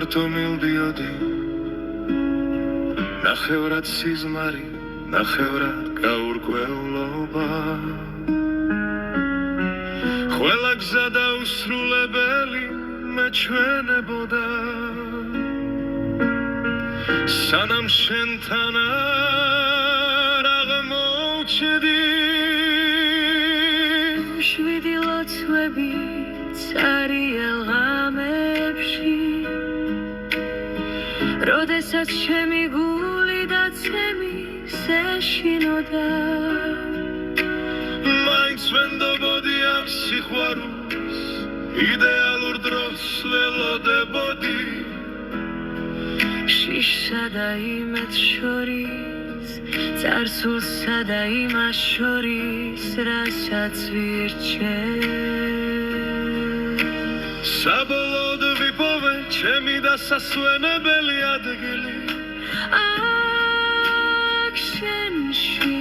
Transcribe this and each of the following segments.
მარტო მილდიოდი ნახევრად სიზმარი ნახევრად გაურკვევლობა ყველა გზა დაუსრულებელი მეჩვენებოდა სანამ შენთან არ აღმოჩნდი შვიდი ლოცვები цариელ ღამებში როდესაც ჩემი გული და ცემი შეშინოდა მაინც ვენდობოდი ამ სიყვარულს იდეალურ დროს ველოდებოდი შიშსა და იმედს შორის წარსულსა და იმას შორის რასაც ვირჩევ საბოლოოდ ვიპოვე ჩემი დასასვენებელი ადგილი აქ შენში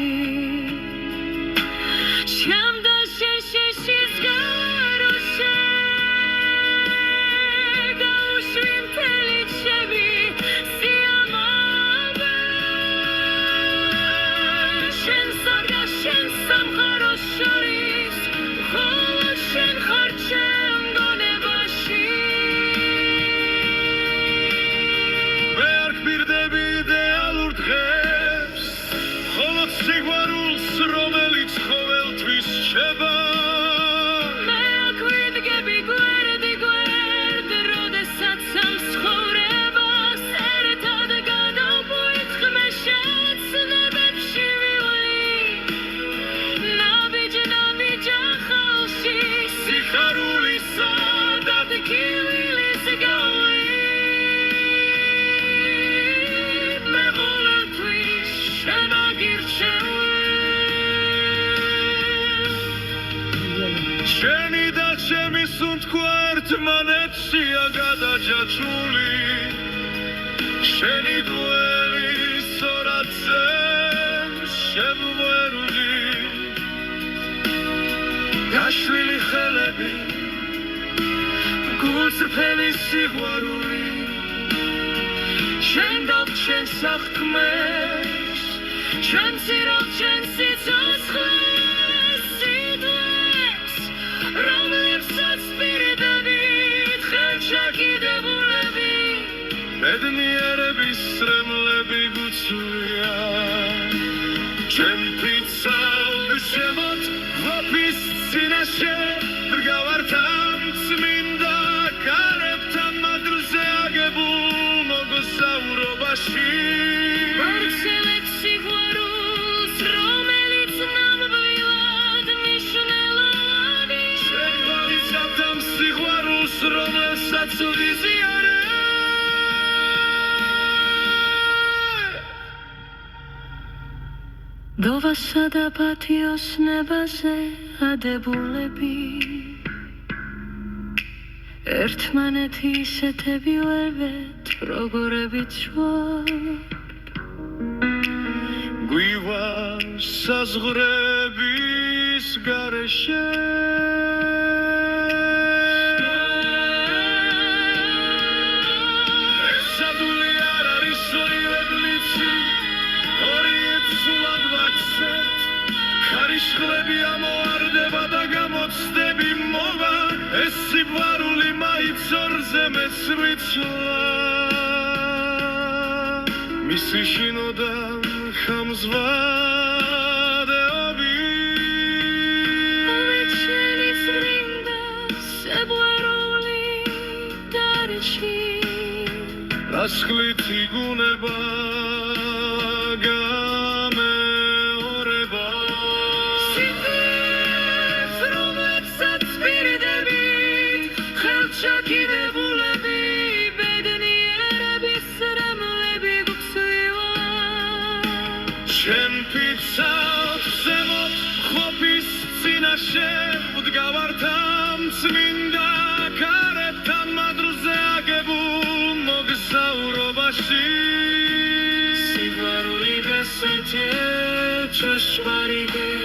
გადაჯაჭვული შენი გველი სორაძე შემვერული გაშლილი ხელები გულწრფელი სიყვარული შენ დავჩენ საქმეს შენ ცირობ შენ სიცოცხლეს სიტყვებს რომლებსაც პირდებით ხელჩაკიდებულები ბედნიერების სრემლები გუცულია ჩემ ფიცალ შემოთ ვაფის წინაშე დგავართ ამ წმინდა კარებთან მადლზე აგებულ მოგზაურობაში მარცელეთ სიყვარულს რომელიც ნამდვილად მნიშვნელოვანი შენ ვალიცავთ ამ სიყვარულს რომელსაც ვიზიარებ დოვასა და პატიოს ნებაზე ადებულები ერთმანეთი ისეთები ვერვეთ როგორებიც ვარ გვივა საზღვრების გარეშე ხლები ამოარდება და გამოცდები მოვა ეს სიყვარული მაინც ორზე მეცვიცვა მისი შინოდა ხამზვადეობი ომეჩენი წრინდა სიყვარული დარეში ასხლითი გუნება ვდგავართ ამ წმინდა კარებთან მადლზე აგებულ მოგზაურობაში სიყვარული გასცეთ ჭეშმარიტი